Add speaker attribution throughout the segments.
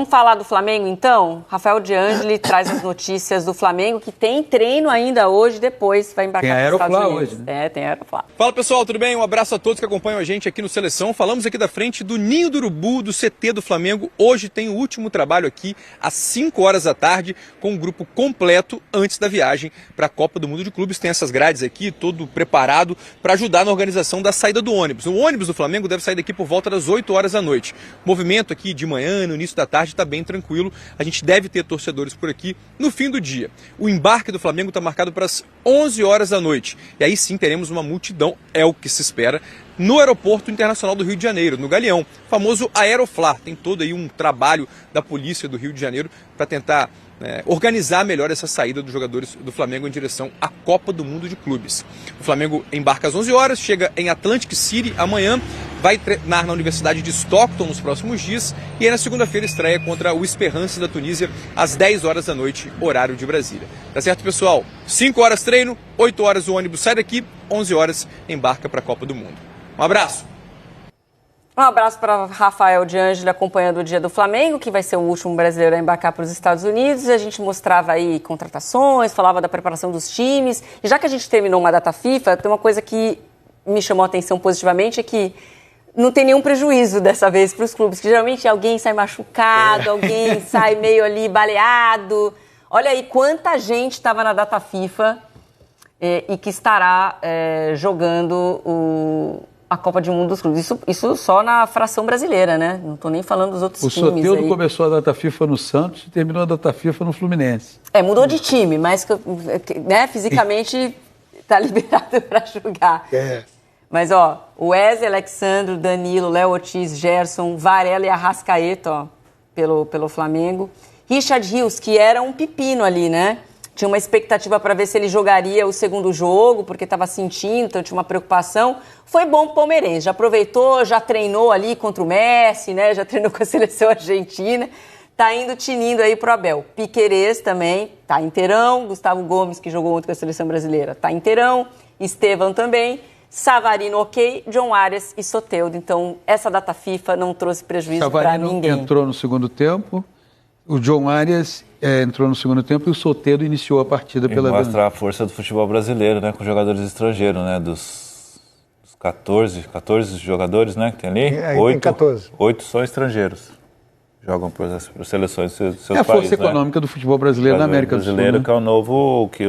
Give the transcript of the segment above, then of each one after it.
Speaker 1: Vamos falar do Flamengo, então? Rafael de Angeli traz as notícias do Flamengo, que tem treino ainda hoje, depois vai embarcar para os Estados Unidos. Hoje, né? Tem Aeroflá.
Speaker 2: Fala, pessoal, tudo bem? Um abraço a todos que acompanham a gente aqui no Seleção. Falamos aqui da frente do Ninho do Urubu, do CT do Flamengo. Hoje tem o último trabalho aqui, às 5 horas da tarde, com o grupo completo antes da viagem para a Copa do Mundo de Clubes. Tem essas grades aqui, todo preparado para ajudar na organização da saída do ônibus. O ônibus do Flamengo deve sair daqui por volta das 8 horas da noite. O movimento aqui de manhã, no início da tarde, está bem tranquilo. A gente deve ter torcedores por aqui no fim do dia. O embarque do Flamengo está marcado para as 11 horas da noite. E aí sim teremos uma multidão, é o que se espera, no Aeroporto Internacional do Rio de Janeiro, no Galeão, famoso Aeroflá. Tem todo aí um trabalho da polícia do Rio de Janeiro para tentar organizar melhor essa saída dos jogadores do Flamengo em direção à Copa do Mundo de Clubes. O Flamengo embarca às 11 horas, chega em Atlantic City amanhã, vai treinar na Universidade de Stockton nos próximos dias e aí na segunda-feira estreia contra o Esperance da Tunísia às 10 horas da noite, horário de Brasília. Tá certo, pessoal? 5 horas treino, 8 horas o ônibus sai daqui, 11 horas embarca para a Copa do Mundo. Um abraço!
Speaker 1: Um abraço para Rafael de Angeli acompanhando o dia do Flamengo, que vai ser o último brasileiro a embarcar para os Estados Unidos. A gente mostrava aí contratações, falava da preparação dos times. E já que a gente terminou uma data FIFA, tem uma coisa que me chamou a atenção positivamente, é que não tem nenhum prejuízo dessa vez para os clubes, que geralmente alguém sai machucado, alguém sai meio ali baleado. Olha aí quanta gente estava na data FIFA e que estará jogando a Copa do Mundo dos Clubes. Isso só na fração brasileira, né? Não estou nem falando dos outros times.
Speaker 3: O Soteldo começou a data FIFA no Santos e terminou a data FIFA no Fluminense.
Speaker 1: Mudou de time, mas fisicamente está liberado para jogar. Mas, o Wesley, Alexandre, Danilo, Léo Ortiz, Gerson, Varela e Arrascaeta, pelo Flamengo. Richard Rios, que era um pepino ali, né? Tinha uma expectativa para ver se ele jogaria o segundo jogo, porque estava sentindo, então tinha uma preocupação. Foi bom pro palmeirense, já aproveitou, já treinou ali contra o Messi, né? Já treinou com a seleção argentina. Tá indo tinindo aí pro Abel. Piquerez também tá inteirão. Gustavo Gomes, que jogou ontem com a seleção brasileira, tá inteirão. Estevão também. Savarino ok, John Arias e Soteldo. Então, essa data FIFA não trouxe prejuízo para ninguém.
Speaker 3: Savarino entrou no segundo tempo. O John Arias entrou no segundo tempo e o Soteldo iniciou a partida pela...
Speaker 4: Mostra a força do futebol brasileiro, né? Com jogadores estrangeiros, né? Dos 14 jogadores, né? Que tem ali, 8 são estrangeiros. Jogam por seleções dos seus países,
Speaker 3: a força econômica do futebol brasileiro na América do Sul. Né?
Speaker 4: Que é o novo... que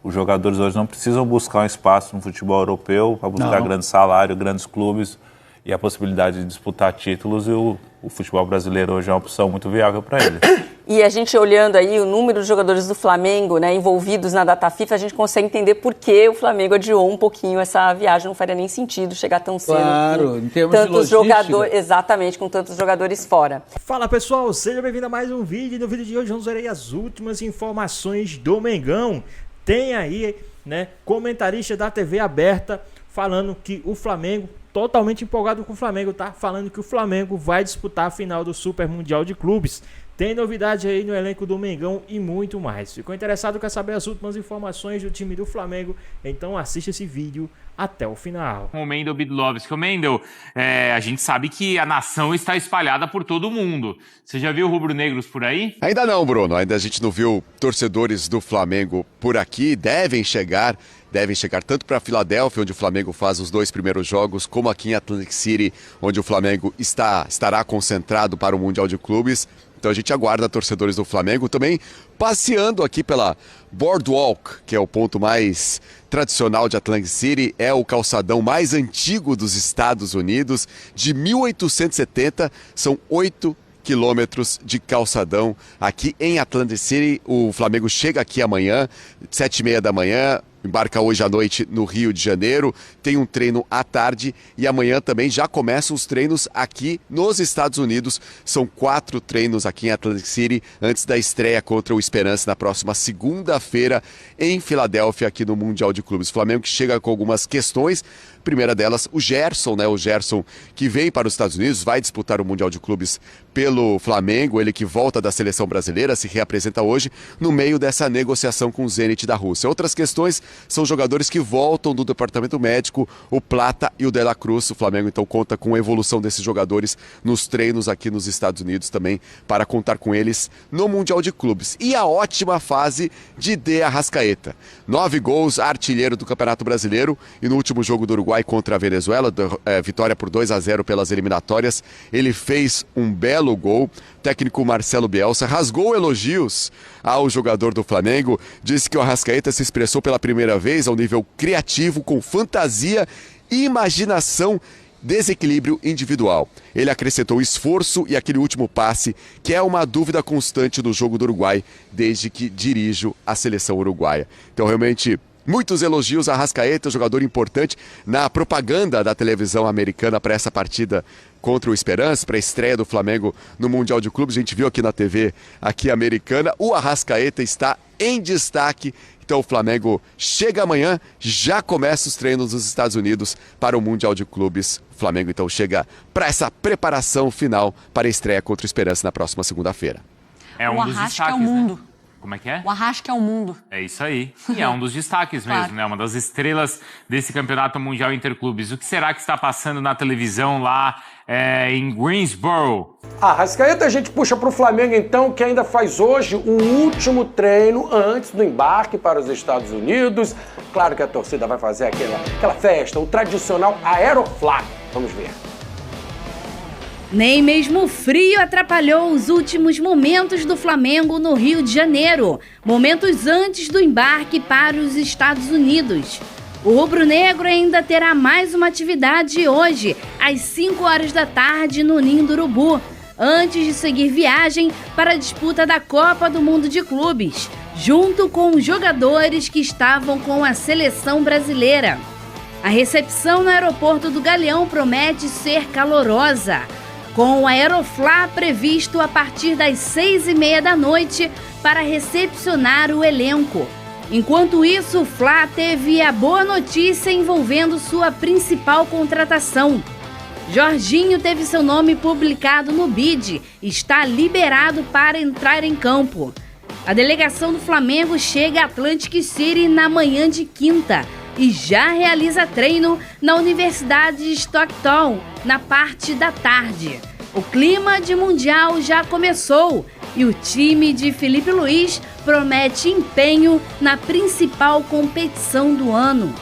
Speaker 4: os jogadores hoje não precisam buscar um espaço no futebol europeu para buscar grandes salários, grandes clubes e a possibilidade de disputar títulos, e o futebol brasileiro hoje é uma opção muito viável para ele.
Speaker 1: E a gente olhando aí o número de jogadores do Flamengo, né, envolvidos na data FIFA, a gente consegue entender por que o Flamengo adiou um pouquinho essa viagem. Não faria nem sentido chegar tão cedo.
Speaker 3: Claro, em termos
Speaker 1: tantos
Speaker 3: de logística.
Speaker 1: jogadores, exatamente, com tantos jogadores fora.
Speaker 5: Fala, pessoal, seja bem-vindo a mais um vídeo. E no vídeo de hoje vamos ver aí as últimas informações do Mengão. Tem aí, né, comentarista da TV aberta falando que o Flamengo, totalmente empolgado com o Flamengo, tá? Falando que o Flamengo vai disputar a final do Super Mundial de Clubes. Tem novidade aí no elenco do Mengão e muito mais. Ficou interessado, quer saber as últimas informações do time do Flamengo? Então assista esse vídeo até o final.
Speaker 6: O Mendel Bidlovski. O Mendel, a gente sabe que a nação está espalhada por todo mundo. Você já viu rubro-negros por aí?
Speaker 7: Ainda não, Bruno. Ainda a gente não viu torcedores do Flamengo por aqui. Devem chegar tanto para Filadélfia, onde o Flamengo faz os 2 primeiros jogos, como aqui em Atlantic City, onde o Flamengo estará concentrado para o Mundial de Clubes. Então a gente aguarda torcedores do Flamengo também passeando aqui pela Boardwalk, que é o ponto mais tradicional de Atlantic City, é o calçadão mais antigo dos Estados Unidos, de 1870, são 8 quilômetros de calçadão aqui em Atlantic City. O Flamengo chega aqui amanhã, 7h30 da manhã, embarca hoje à noite no Rio de Janeiro, tem um treino à tarde e amanhã também já começam os treinos aqui nos Estados Unidos. São 4 treinos aqui em Atlantic City antes da estreia contra o Esperance na próxima segunda-feira em Filadélfia, aqui no Mundial de Clubes. O Flamengo que chega com algumas questões. Primeira delas, o Gerson, né? O Gerson que veio para os Estados Unidos, vai disputar o Mundial de Clubes pelo Flamengo, ele que volta da seleção brasileira, se reapresenta hoje no meio dessa negociação com o Zenit da Rússia. Outras questões, são jogadores que voltam do departamento médico, o Plata e o De La Cruz. O Flamengo então conta com a evolução desses jogadores nos treinos aqui nos Estados Unidos também, para contar com eles no Mundial de Clubes. E a ótima fase de De Arrascaeta. 9 gols, artilheiro do Campeonato Brasileiro, e no último jogo do Uruguai contra a Venezuela, vitória por 2-0 pelas eliminatórias, ele fez um belo gol. O técnico Marcelo Bielsa rasgou elogios ao jogador do Flamengo, disse que o Arrascaeta se expressou pela primeira vez ao nível criativo, com fantasia, imaginação, desequilíbrio individual. Ele acrescentou esforço e aquele último passe, que é uma dúvida constante do jogo do Uruguai, desde que dirijo a seleção uruguaia. Então, realmente, muitos elogios a Arrascaeta, jogador importante na propaganda da televisão americana para essa partida contra o Esperance, para a estreia do Flamengo no Mundial de Clubes. A gente viu aqui na TV aqui americana, o Arrascaeta está em destaque. Então o Flamengo chega amanhã, já começa os treinos nos Estados Unidos para o Mundial de Clubes. O Flamengo então chega para essa preparação final para a estreia contra o Esperance na próxima segunda-feira.
Speaker 6: É um
Speaker 1: o
Speaker 6: dos
Speaker 1: Arrasca
Speaker 6: destaques,
Speaker 1: é o mundo.
Speaker 6: né? Como é que é?
Speaker 1: O Arrasca é o mundo.
Speaker 6: É isso aí. E é um dos destaques mesmo,
Speaker 1: Claro.
Speaker 6: né? Uma das estrelas desse Campeonato Mundial Interclubes. O que será que está passando na televisão lá em Greensboro?
Speaker 8: Arrascaeta, a gente puxa para o Flamengo então, que ainda faz hoje o último treino antes do embarque para os Estados Unidos. Claro que a torcida vai fazer aquela festa, o tradicional Aeroflá. Vamos ver.
Speaker 9: Nem mesmo o frio atrapalhou os últimos momentos do Flamengo no Rio de Janeiro, momentos antes do embarque para os Estados Unidos. O rubro-negro ainda terá mais uma atividade hoje, às 5 horas da tarde, no Ninho do Urubu, antes de seguir viagem para a disputa da Copa do Mundo de Clubes, junto com os jogadores que estavam com a seleção brasileira. A recepção no aeroporto do Galeão promete ser calorosa, com o Aeroflá previsto a partir das 6h30 da noite para recepcionar o elenco. Enquanto isso, o Fla teve a boa notícia envolvendo sua principal contratação. Jorginho teve seu nome publicado no BID e está liberado para entrar em campo. A delegação do Flamengo chega a Atlantic City na manhã de quinta e já realiza treino na Universidade de Stockton na parte da tarde. O clima de Mundial já começou e o time de Felipe Luiz promete empenho na principal competição do ano.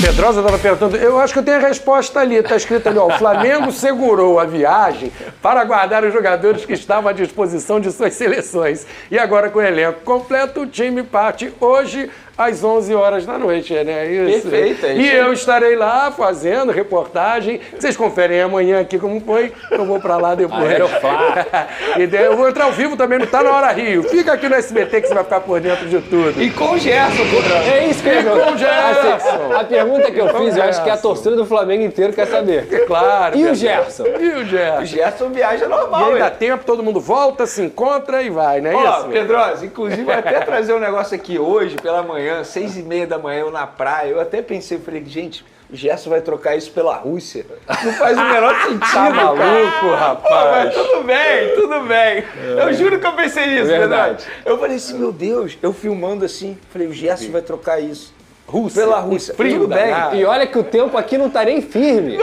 Speaker 8: Pedrosa estava perguntando, eu acho que eu tenho a resposta ali, está escrito ali, ó, o Flamengo segurou a viagem para aguardar os jogadores que estavam à disposição de suas seleções. E agora com o elenco completo, o time parte hoje às 11 horas da noite, né? Isso.
Speaker 10: Perfeito, é isso.
Speaker 8: E eu estarei lá fazendo reportagem. Vocês conferem amanhã aqui como foi, eu vou para lá depois. Eu vou entrar ao vivo também no Tá Na Hora Rio. Fica aqui no SBT que você vai ficar por dentro de tudo.
Speaker 10: E com o Gerson,
Speaker 8: É isso que eu com o Gerson.
Speaker 10: A pergunta que eu fiz, eu acho que a torcida do Flamengo inteiro quer saber.
Speaker 8: Claro.
Speaker 10: E o Gerson?
Speaker 8: E o Gerson?
Speaker 10: O Gerson viaja
Speaker 8: E
Speaker 10: normal,
Speaker 8: aí dá tempo, todo mundo volta, se encontra e vai, não é
Speaker 10: Ó,
Speaker 8: isso?
Speaker 10: Pedrosa, inclusive vai até trazer um negócio aqui hoje pela manhã, 6h30 da manhã, eu na praia. Eu até pensei, falei, gente, o Gerson vai trocar isso pela Rússia. Não faz o menor sentido.
Speaker 8: Tá maluco, rapaz?
Speaker 10: Pô, mas tudo bem, tudo bem. Eu juro que eu pensei nisso,
Speaker 8: Verdade.
Speaker 10: Pedro. Eu falei assim, meu Deus, eu filmando assim, falei, o Gerson vai trocar isso.
Speaker 8: Rússia,
Speaker 10: Pela Rússia.
Speaker 8: frio
Speaker 10: Tudo bem.
Speaker 8: danado.
Speaker 11: E olha que o tempo aqui não tá nem firme.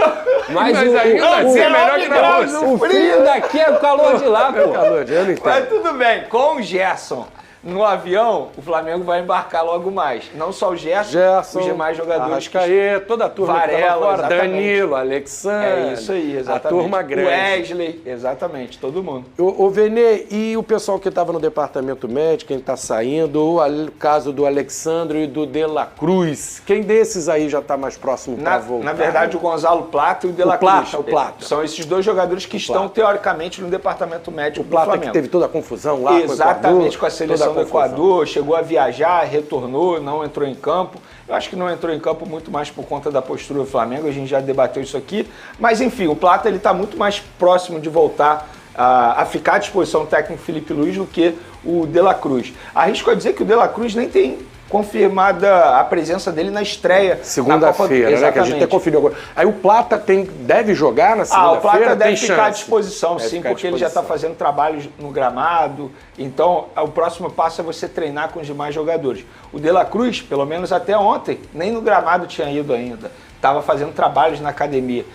Speaker 11: Mas
Speaker 8: ainda assim é melhor que na Rússia.
Speaker 11: o frio daqui é o calor de lá,
Speaker 8: É o
Speaker 11: pô.
Speaker 8: calor, eu não
Speaker 10: Mas
Speaker 8: entendo.
Speaker 10: tudo bem, com o Gerson no avião, o Flamengo vai embarcar logo mais. Não só o Gerson, os demais jogadores.
Speaker 8: Arrascaeta, toda a turma que tava
Speaker 10: Varela,
Speaker 8: fora,
Speaker 10: exatamente.
Speaker 8: Danilo, Alexandre.
Speaker 10: É isso aí, exatamente.
Speaker 8: A turma grande.
Speaker 10: Wesley, exatamente, todo mundo.
Speaker 8: Ô Venê, e o pessoal que estava no departamento médico, quem está saindo, o caso do Alexandre e do De La Cruz, quem desses aí já está mais próximo para voltar?
Speaker 10: Na verdade, o Gonzalo Plata e o De La
Speaker 8: Plata,
Speaker 10: Cruz.
Speaker 8: o Plata.
Speaker 10: São esses dois jogadores que estão, teoricamente, no departamento médico
Speaker 8: O Plata
Speaker 10: do Flamengo.
Speaker 8: que teve toda a confusão lá
Speaker 10: Exatamente, com a seleção
Speaker 8: toda
Speaker 10: do Equador, chegou a viajar, retornou, não entrou em campo. Eu acho que não entrou em campo muito mais por conta da postura do Flamengo, a gente já debateu isso aqui. Mas enfim, o Plata ele está muito mais próximo de voltar a ficar à disposição do técnico Felipe Luiz do que o De La Cruz. Arrisco a dizer que o De La Cruz nem tem confirmada a presença dele na estreia.
Speaker 8: Segunda-feira, né? Que a gente até conferiu agora. Aí o Plata deve jogar na segunda-feira?
Speaker 10: O Plata deve ficar à disposição, sim, porque ele já está fazendo trabalhos no gramado. Então, o próximo passo é você treinar com os demais jogadores. O De La Cruz, pelo menos até ontem, nem no gramado tinha ido ainda. Estava fazendo trabalhos na academia.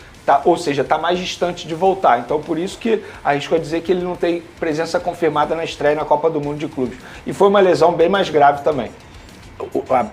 Speaker 10: Ou seja, está mais distante de voltar. Então, por isso que arrisco a dizer que ele não tem presença confirmada na estreia na Copa do Mundo de Clubes. E foi uma lesão bem mais grave também.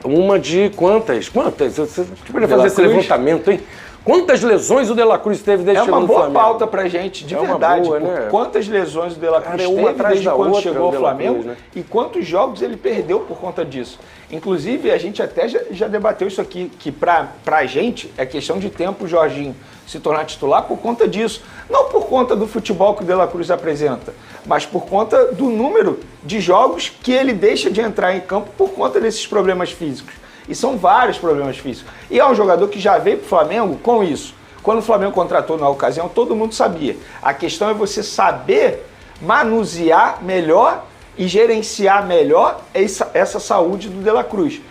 Speaker 8: Uma de quantas? Você poderia fazer esse levantamento, hein? Quantas lesões o De La Cruz teve desde que chegou no Flamengo?
Speaker 10: É uma boa pauta pra gente, de verdade.
Speaker 8: Boa, né?
Speaker 10: Quantas lesões o De La Cruz teve desde quando chegou ao Flamengo, né? E quantos jogos ele perdeu por conta disso. Inclusive, a gente até já debateu isso aqui, que pra gente é questão de tempo o Jorginho se tornar titular por conta disso. Não por conta do futebol que o De La Cruz apresenta, mas por conta do número de jogos que ele deixa de entrar em campo por conta desses problemas físicos. E são vários problemas físicos. E é um jogador que já veio para o Flamengo com isso. Quando o Flamengo contratou na ocasião, todo mundo sabia. A questão é você saber manusear melhor e gerenciar melhor essa saúde do De La Cruz.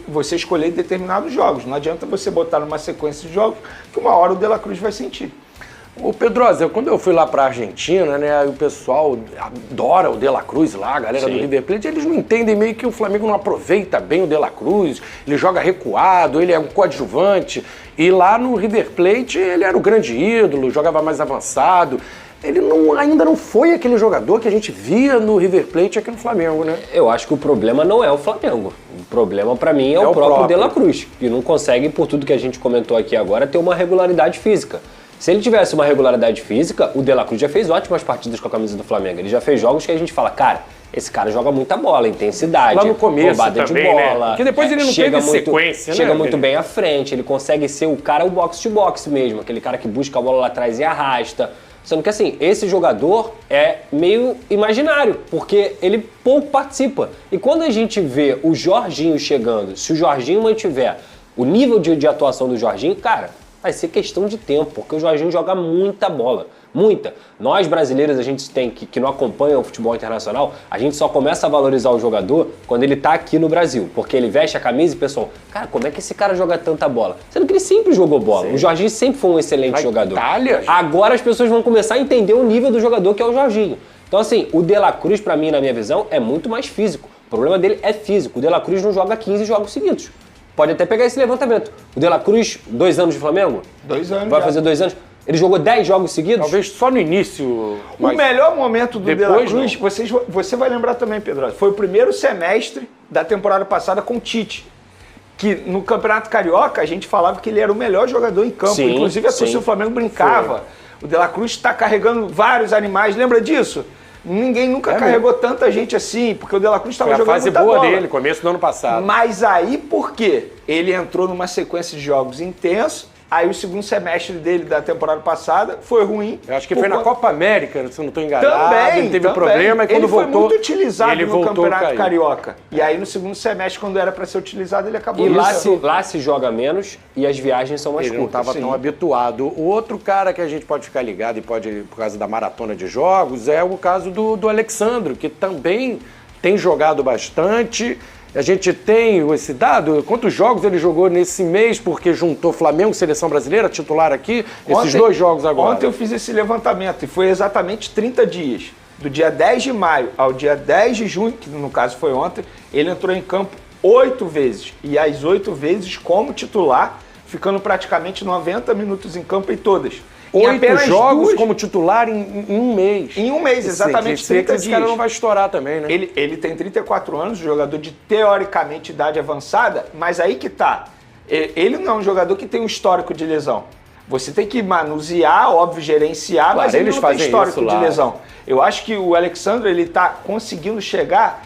Speaker 10: Você escolher determinados jogos. Não adianta você botar numa sequência de jogos que uma hora o De La Cruz vai sentir.
Speaker 8: Ô Pedrosa, quando eu fui lá pra Argentina, né, o pessoal adora o De La Cruz lá, a galera do River Plate, eles não entendem meio que o Flamengo não aproveita bem o De La Cruz, ele joga recuado, ele é um coadjuvante, e lá no River Plate ele era o grande ídolo, jogava mais avançado. Ele ainda não foi aquele jogador que a gente via no River Plate aqui no Flamengo, né?
Speaker 11: Eu acho que o problema não é o Flamengo. O problema, pra mim, é o próprio De La Cruz, que não consegue, por tudo que a gente comentou aqui agora, ter uma regularidade física. Se ele tivesse uma regularidade física, o De La Cruz já fez ótimas partidas com a camisa do Flamengo. Ele já fez jogos que a gente fala, cara, esse cara joga muita bola, intensidade,
Speaker 8: lá no começo
Speaker 11: roubada
Speaker 8: também,
Speaker 11: de bola.
Speaker 8: Né? Porque depois ele não teve sequência,
Speaker 11: chega muito bem à frente, ele consegue ser o cara, o boxe-to-boxe mesmo, aquele cara que busca a bola lá atrás e arrasta. Sendo que assim, esse jogador é meio imaginário, porque ele pouco participa. E quando a gente vê o Jorginho chegando, se o Jorginho mantiver o nível de atuação do Jorginho, cara, vai ser questão de tempo, porque o Jorginho joga muita bola, muita. Nós brasileiros, a gente tem que não acompanha o futebol internacional, a gente só começa a valorizar o jogador quando ele tá aqui no Brasil, porque ele veste a camisa e o pessoal, cara, como é que esse cara joga tanta bola? Sendo que ele sempre jogou bola. Sim. O Jorginho sempre foi um excelente jogador.
Speaker 8: Itália,
Speaker 11: agora as pessoas vão começar a entender o nível do jogador que é o Jorginho. Então assim, o De La Cruz, pra mim, na minha visão, é muito mais físico. O problema dele é físico. O De La Cruz não joga 15 jogos seguidos. Pode até pegar esse levantamento. O De La Cruz, 2 anos de Flamengo?
Speaker 10: 2 anos.
Speaker 11: Vai fazer 2 anos. Ele jogou 10 jogos seguidos?
Speaker 8: Talvez só no início.
Speaker 10: O melhor momento do De La Cruz, você vai lembrar também, Pedro, foi o primeiro semestre da temporada passada com o Tite. Que no Campeonato Carioca a gente falava que ele era o melhor jogador em campo. Sim, inclusive a torcida do Flamengo brincava. Foi. O De La Cruz está carregando vários animais, lembra disso? Ninguém nunca carregou tanta gente assim, porque o De La Cruz estava jogando muita bola.
Speaker 8: Foi a fase boa dele, começo do ano passado.
Speaker 10: Mas aí por quê? Ele entrou numa sequência de jogos intensos, aí o segundo semestre dele da temporada passada foi ruim.
Speaker 8: Eu acho que foi na Copa América, se eu não estou enganado.
Speaker 10: Também,
Speaker 8: ele teve problema e quando
Speaker 10: ele
Speaker 8: voltou...
Speaker 10: foi muito utilizado no Campeonato Carioca. E aí no segundo semestre, quando era para ser utilizado, ele acabou...
Speaker 11: E lá se joga menos e as viagens são mais curtas.
Speaker 8: Ele não estava tão habituado. O outro cara que a gente pode ficar ligado e pode, por causa da maratona de jogos, é o caso do Alexandro, que também tem jogado bastante. A gente tem esse dado, quantos jogos ele jogou nesse mês, porque juntou Flamengo, Seleção Brasileira, titular aqui, esses 2 jogos agora.
Speaker 10: Ontem eu fiz esse levantamento e foi exatamente 30 dias. Do dia 10 de maio ao dia 10 de junho, que no caso foi ontem, ele entrou em campo 8 vezes. E as 8 vezes como titular, ficando praticamente 90 minutos em campo em todas.
Speaker 8: 8 jogos como titular em um mês.
Speaker 10: Em um mês, exatamente 30 dias.
Speaker 8: Esse cara não vai estourar também, né?
Speaker 10: Ele tem 34 anos, jogador de, teoricamente, idade avançada, mas aí que tá. Ele não é um jogador que tem um histórico de lesão. Você tem que manusear, óbvio, gerenciar, claro, mas ele não tem histórico de lesão. Eu acho que o Alexandre, ele tá conseguindo chegar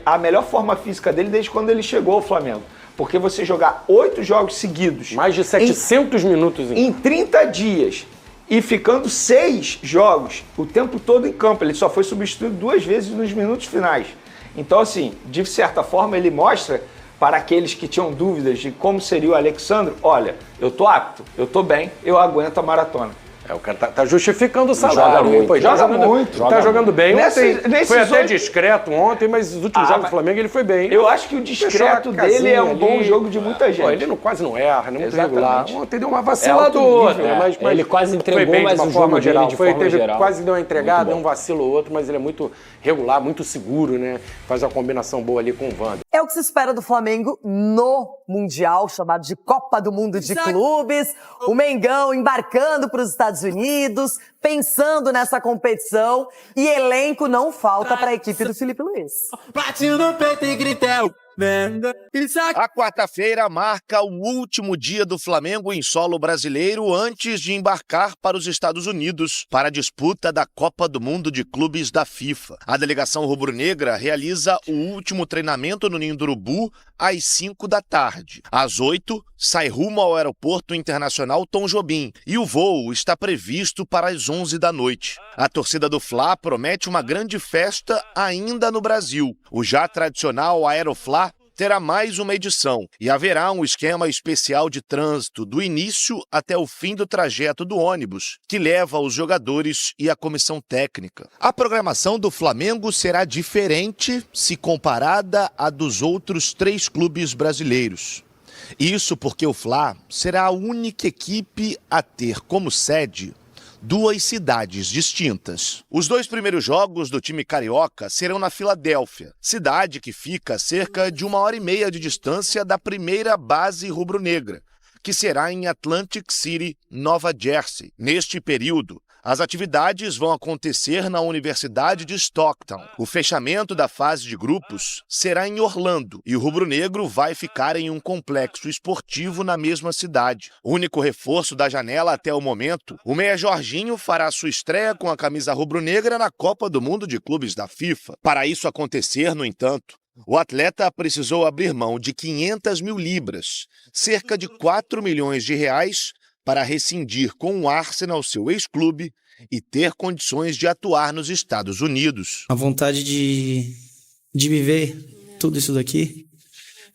Speaker 10: à melhor forma física dele desde quando ele chegou ao Flamengo. Porque você jogar 8 jogos seguidos...
Speaker 8: Mais de 700 minutos
Speaker 10: em 30 dias e ficando 6 jogos o tempo todo em campo. Ele só foi substituído 2 vezes nos minutos finais. Então, assim, de certa forma, ele mostra para aqueles que tinham dúvidas de como seria o Alexandre, olha, eu tô apto, eu tô bem, eu aguento a maratona.
Speaker 8: O cara tá justificando o salário.
Speaker 11: Joga muito.
Speaker 8: Pô,
Speaker 10: Joga muito.
Speaker 8: Tá jogando bem. Foi até
Speaker 10: oito...
Speaker 8: discreto ontem, mas nos últimos jogos do Flamengo ele foi bem.
Speaker 10: Eu acho que o discreto dele é um bom jogo de muita gente.
Speaker 8: Pô, ele quase não erra, não é muito regular. Ontem deu uma
Speaker 10: É
Speaker 8: vacilada ou outra, mas
Speaker 11: ele quase entregou,
Speaker 8: foi bem
Speaker 11: mas
Speaker 8: de uma
Speaker 11: o
Speaker 8: forma
Speaker 11: jogo dele
Speaker 8: geral.
Speaker 11: de forma geral.
Speaker 8: Quase deu uma entregada, deu um vacilo ou outro, mas ele é muito regular, muito seguro, né? Faz uma combinação boa ali com o Wander.
Speaker 12: É o que se espera do Flamengo no Mundial, chamado de Copa do Mundo de Clubes. O Mengão embarcando para os Estados Unidos, pensando nessa competição. E elenco não falta para a equipe do Felipe Luiz.
Speaker 13: A quarta-feira marca o último dia do Flamengo em solo brasileiro antes de embarcar para os Estados Unidos para a disputa da Copa do Mundo de Clubes da FIFA. A delegação rubro-negra realiza o último treinamento no Ninho do Urubu às 5 da tarde. Às 8, sai rumo ao Aeroporto Internacional Tom Jobim e o voo está previsto para as 11 da noite. A torcida do Fla promete uma grande festa ainda no Brasil. O já tradicional Aerofla terá mais uma edição e haverá um esquema especial de trânsito do início até o fim do trajeto do ônibus, que leva os jogadores e a comissão técnica. A programação do Flamengo será diferente se comparada à dos outros 3 clubes brasileiros. Isso porque o Fla será a única equipe a ter como sede 2 cidades distintas. Os 2 primeiros jogos do time carioca serão na Filadélfia, cidade que fica a cerca de 1h30 de distância da primeira base rubro-negra, que será em Atlantic City, Nova Jersey. Neste período, as atividades vão acontecer na Universidade de Stockton. O fechamento da fase de grupos será em Orlando e o rubro-negro vai ficar em um complexo esportivo na mesma cidade. O único reforço da janela até o momento, o meia Jorginho fará sua estreia com a camisa rubro-negra na Copa do Mundo de Clubes da FIFA. Para isso acontecer, no entanto, o atleta precisou abrir mão de 500 mil libras, cerca de 4 milhões de reais, para rescindir com o Arsenal, seu ex-clube, e ter condições de atuar nos Estados Unidos.
Speaker 14: A vontade de viver tudo isso daqui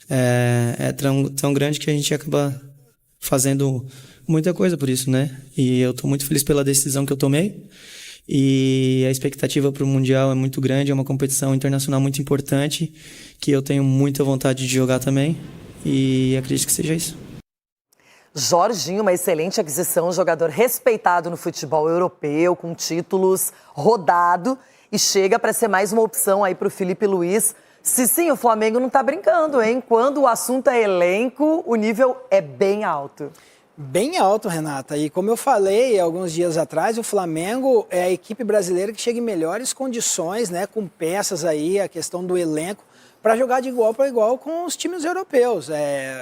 Speaker 14: é tão grande que a gente acaba fazendo muita coisa por isso, né? E eu estou muito feliz pela decisão que eu tomei. E a expectativa para o Mundial é muito grande, é uma competição internacional muito importante, que eu tenho muita vontade de jogar também. E acredito que seja isso.
Speaker 12: Jorginho, uma excelente aquisição, um jogador respeitado no futebol europeu, com títulos, rodado, e chega para ser mais uma opção aí para o Felipe Luiz. Sim, o Flamengo não está brincando, hein? Quando o assunto é elenco, o nível é bem alto.
Speaker 15: Bem alto, Renata. E como eu falei alguns dias atrás, o Flamengo é a equipe brasileira que chega em melhores condições, né? Com peças aí, a questão do elenco, para jogar de igual para igual com os times europeus.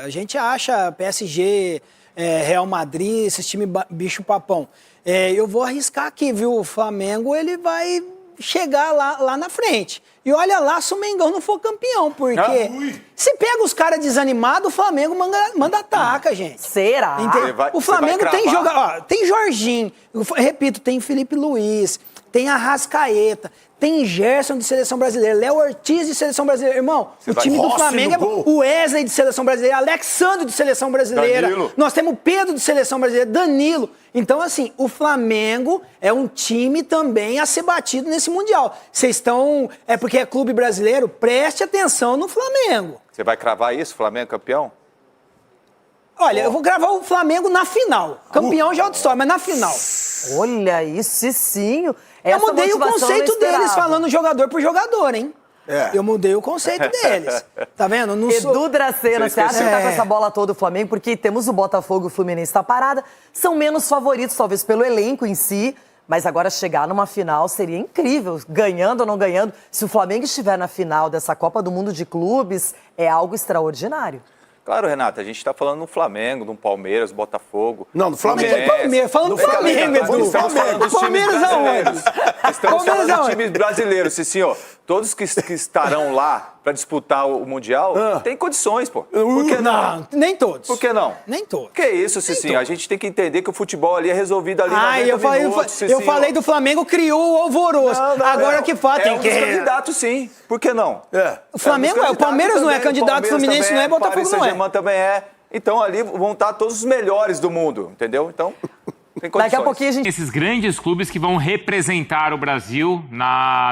Speaker 15: A gente acha PSG... Real Madrid, esse time bicho-papão. Eu vou arriscar aqui, viu? O Flamengo, ele vai chegar lá na frente. E olha lá se o Mengão não for campeão, porque se pega os caras desanimados, o Flamengo manda ataca, gente.
Speaker 12: Será?
Speaker 15: O Flamengo tem jogador, tem Jorginho, eu repito, tem Felipe Luiz, tem Arrascaeta, tem Gerson de Seleção Brasileira, Léo Ortiz de Seleção Brasileira. Irmão, o time do Flamengo é o Wesley de Seleção Brasileira, Alexandre de Seleção Brasileira.
Speaker 10: Danilo.
Speaker 15: Nós temos Pedro de Seleção Brasileira, Danilo. Então, assim, o Flamengo é um time também a ser batido nesse Mundial. Vocês estão... É porque é clube brasileiro? Preste atenção no Flamengo.
Speaker 16: Você vai cravar isso, Flamengo campeão?
Speaker 15: Olha, eu vou gravar o Flamengo na final. Campeão já é outra história, mas na final.
Speaker 12: Olha isso, sim.
Speaker 15: Eu mudei o conceito deles, falando jogador por jogador, hein? Eu mudei o conceito deles. Tá vendo?
Speaker 12: Edu Dracena, você acha que tá com essa bola toda o Flamengo? Porque temos o Botafogo e o Fluminense tá parada. São menos favoritos, talvez, pelo elenco em si. Mas agora chegar numa final seria incrível. Ganhando ou não ganhando. Se o Flamengo estiver na final dessa Copa do Mundo de Clubes, é algo extraordinário.
Speaker 16: Claro, Renata, a gente está falando no Flamengo, no Palmeiras, Botafogo.
Speaker 15: Não, no Flamengo. Falando do Flamengo, Edu.
Speaker 16: Estamos falando dos times brasileiros. Estamos falando dos times brasileiros, sim, senhor. Todos que estarão lá para disputar o Mundial têm condições, pô. Por que não?
Speaker 15: Nem todos.
Speaker 16: Por que não?
Speaker 15: Nem todos.
Speaker 16: Que isso, Cicinho? A gente tem que entender que o futebol ali é resolvido ali
Speaker 15: eu falei do Flamengo criou o alvoroço. Agora que fato tem que...
Speaker 16: É um dos candidatos, sim. Por que não?
Speaker 15: O Flamengo o Palmeiras não é candidato, o Fluminense não é, Botafogo não é.
Speaker 16: Também é. Então ali vão estar todos os melhores do mundo, entendeu? Então,
Speaker 12: Daqui a pouquinho a gente...
Speaker 6: Esses grandes clubes que vão representar o Brasil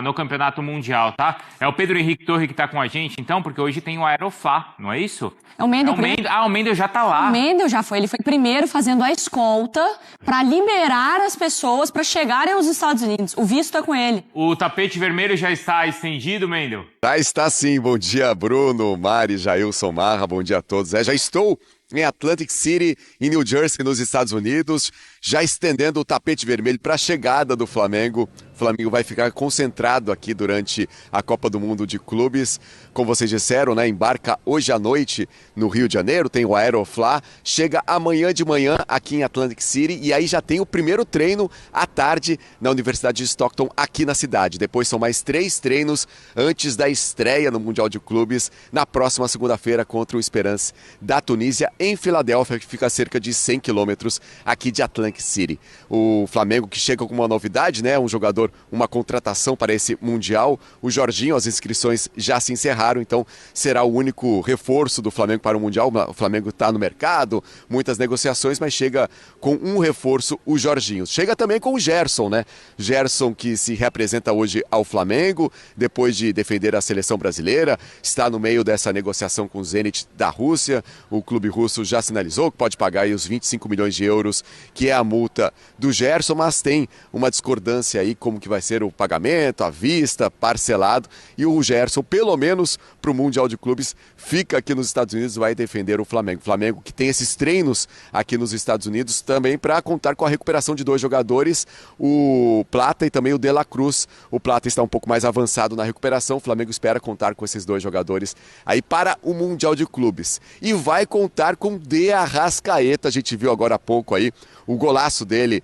Speaker 6: no Campeonato Mundial, tá? É o Pedro Henrique Torre que tá com a gente, então, porque hoje tem o Aeroflá, não é isso?
Speaker 17: É o Mendel.
Speaker 6: O Mendel já tá lá.
Speaker 17: O Mendel já foi. Ele foi primeiro fazendo a escolta para liberar as pessoas para chegarem aos Estados Unidos. O visto é com ele.
Speaker 6: O tapete vermelho já está estendido, Mendel?
Speaker 7: Já está sim. Bom dia, Bruno, Mari, Jailson, Marra. Bom dia a todos. Já estou em Atlantic City, em New Jersey, nos Estados Unidos, já estendendo o tapete vermelho para a chegada do Flamengo. O Flamengo vai ficar concentrado aqui durante a Copa do Mundo de Clubes. Como vocês disseram, né, embarca hoje à noite no Rio de Janeiro, tem o Aeroflá, chega amanhã de manhã aqui em Atlantic City e aí já tem o primeiro treino à tarde na Universidade de Stockton, aqui na cidade. Depois são mais 3 treinos antes da estreia no Mundial de Clubes, na próxima segunda-feira contra o Esperance da Tunísia, em Filadélfia, que fica a cerca de 100 quilômetros aqui de Atlantic City. O Flamengo que chega com uma novidade, né? Um jogador, uma contratação para esse Mundial. O Jorginho, as inscrições já se encerraram, então será o único reforço do Flamengo para o Mundial. O Flamengo está no mercado, muitas negociações, mas chega com um reforço, o Jorginho. Chega também com o Gerson, né? Gerson que se representa hoje ao Flamengo, depois de defender a seleção brasileira, está no meio dessa negociação com o Zenit da Rússia. O clube russo já sinalizou que pode pagar aí os 25 milhões de euros, que é a multa do Gerson, mas tem uma discordância aí como que vai ser o pagamento, à vista, parcelado, e o Gerson, pelo menos para o Mundial de Clubes, fica aqui nos Estados Unidos, vai defender o Flamengo. O Flamengo que tem esses treinos aqui nos Estados Unidos também para contar com a recuperação de 2 jogadores, o Plata e também o De La Cruz. O Plata está um pouco mais avançado na recuperação, o Flamengo espera contar com esses 2 jogadores aí para o Mundial de Clubes. E vai contar com De Arrascaeta, a gente viu agora há pouco aí o golaço dele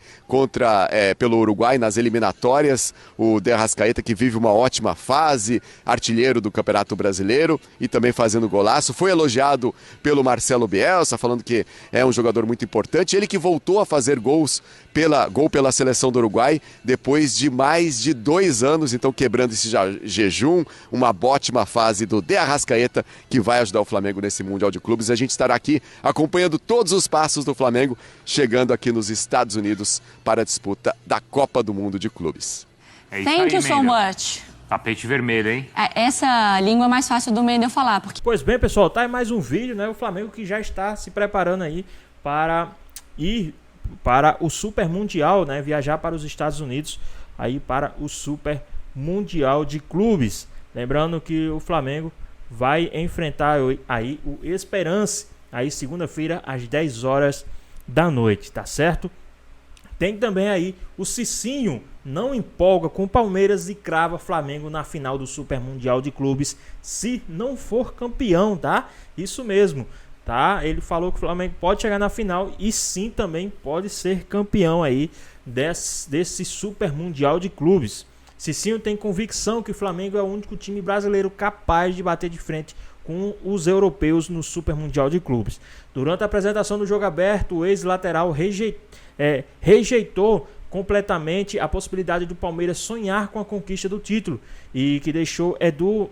Speaker 7: pelo Uruguai nas eliminatórias, o De Arrascaeta que vive uma ótima fase, artilheiro do Campeonato Brasileiro e também fazendo golaço, foi elogiado pelo Marcelo Bielsa, falando que é um jogador muito importante, ele que voltou a fazer gol pela seleção do Uruguai, depois de mais de 2 anos, então quebrando esse jejum, uma ótima fase do De Arrascaeta, que vai ajudar o Flamengo nesse Mundial de Clubes. A gente estará aqui acompanhando todos os passos do Flamengo, chegando aqui nos Estados Unidos para a disputa da Copa do Mundo de Clubes.
Speaker 6: É isso
Speaker 17: Thank
Speaker 6: aí,
Speaker 17: you so
Speaker 6: Mendel.
Speaker 17: much.
Speaker 6: Tapete vermelho, hein?
Speaker 17: Essa língua é mais fácil do Mendel falar. Porque...
Speaker 5: Pois bem, pessoal, tá aí mais um vídeo, né? O Flamengo que já está se preparando aí para ir para o Super Mundial, né? Viajar para os Estados Unidos aí para o Super Mundial de Clubes. Lembrando que o Flamengo vai enfrentar aí o Esperance aí segunda-feira às 10 horas da noite, tá certo? Tem também aí o Cicinho, não empolga com o Palmeiras e crava Flamengo na final do Super Mundial de Clubes, se não for campeão, tá? Isso mesmo, tá? Ele falou que o Flamengo pode chegar na final e sim também pode ser campeão aí desse Super Mundial de Clubes. Cicinho tem convicção que o Flamengo é o único time brasileiro capaz de bater de frente com os europeus no Super Mundial de Clubes. Durante a apresentação do jogo aberto, o ex-lateral rejeitou completamente a possibilidade do Palmeiras sonhar com a conquista do título e que deixou Edu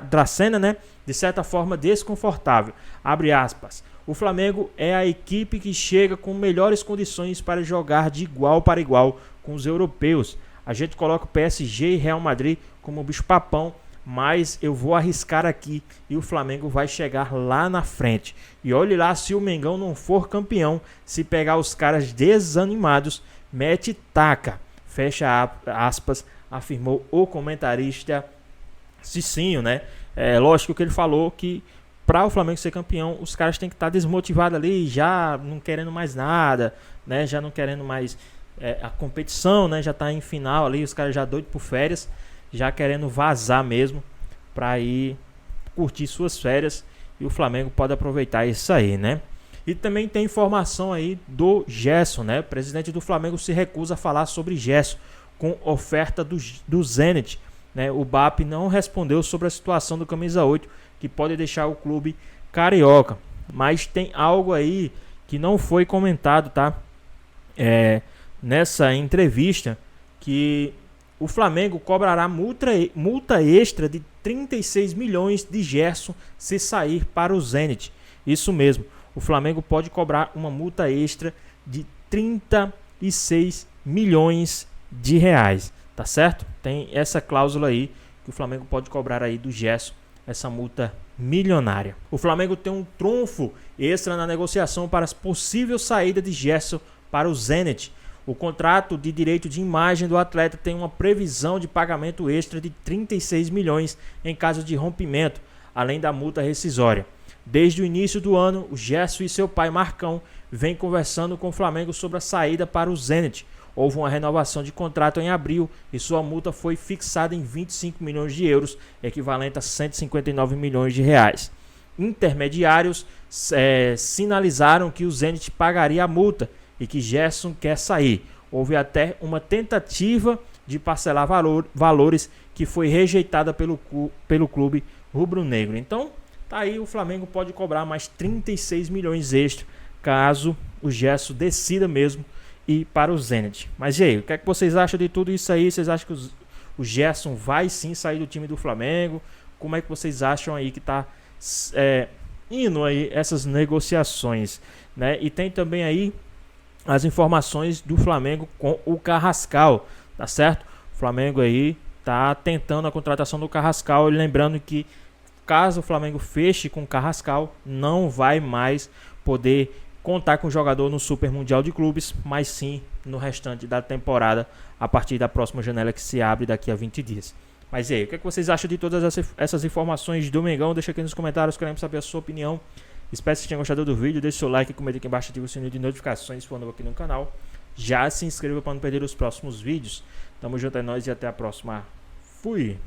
Speaker 5: Dracena, né, de certa forma desconfortável. Abre aspas. O Flamengo é a equipe que chega com melhores condições para jogar de igual para igual com os europeus. A gente coloca o PSG e Real Madrid como bicho-papão, mas eu vou arriscar aqui e o Flamengo vai chegar lá na frente. E olhe lá se o Mengão não for campeão, se pegar os caras desanimados, mete taca. Fecha aspas, afirmou o comentarista Cicinho, né? É lógico que ele falou que para o Flamengo ser campeão, os caras têm que estar desmotivados ali, já não querendo mais nada, né? Já não querendo mais a competição, né? Já tá em final ali, os caras já doidos por férias, já querendo vazar mesmo para ir curtir suas férias, e o Flamengo pode aproveitar isso aí, né? E também tem informação aí do Gerson, né? O presidente do Flamengo se recusa a falar sobre Gerson com oferta do Zenit, né? O BAP não respondeu sobre a situação do camisa 8, que pode deixar o clube carioca, mas tem algo aí que não foi comentado, tá? Nessa entrevista, que o Flamengo cobrará multa extra de 36 milhões de Gerson se sair para o Zenit. Isso mesmo, o Flamengo pode cobrar uma multa extra de 36 milhões de reais, tá certo? Tem essa cláusula aí que o Flamengo pode cobrar aí do Gerson, essa multa milionária. O Flamengo tem um trunfo extra na negociação para a possível saída de Gerson para o Zenit. O contrato de direito de imagem do atleta tem uma previsão de pagamento extra de 36 milhões em caso de rompimento, além da multa rescisória. Desde o início do ano, o Gerson e seu pai Marcão vêm conversando com o Flamengo sobre a saída para o Zenit. Houve uma renovação de contrato em abril e sua multa foi fixada em 25 milhões de euros, equivalente a 159 milhões de reais. Intermediários sinalizaram que o Zenit pagaria a multa e que Gerson quer sair. Houve até uma tentativa de parcelar valores que foi rejeitada pelo clube rubro-negro. Então, tá aí, o Flamengo pode cobrar mais 36 milhões extra caso o Gerson decida mesmo ir para o Zenit. Mas e aí, o que é que vocês acham de tudo isso aí? Vocês acham que o Gerson vai sim sair do time do Flamengo? Como é que vocês acham aí que tá indo aí essas negociações, né? E tem também aí as informações do Flamengo com o Carrascal, tá certo? O Flamengo aí tá tentando a contratação do Carrascal, lembrando que caso o Flamengo feche com o Carrascal, não vai mais poder contar com o jogador no Super Mundial de Clubes, mas sim no restante da temporada, a partir da próxima janela que se abre daqui a 20 dias. Mas e aí, o que é que vocês acham de todas essas informações do Mengão? Deixa aqui nos comentários, queremos saber a sua opinião. Espero que vocês tenham gostado do vídeo, deixe seu like, comenta aqui embaixo, ativa o sininho de notificações se for novo aqui no canal. Já se inscreva para não perder os próximos vídeos. Tamo junto, é nóis e até a próxima. Fui!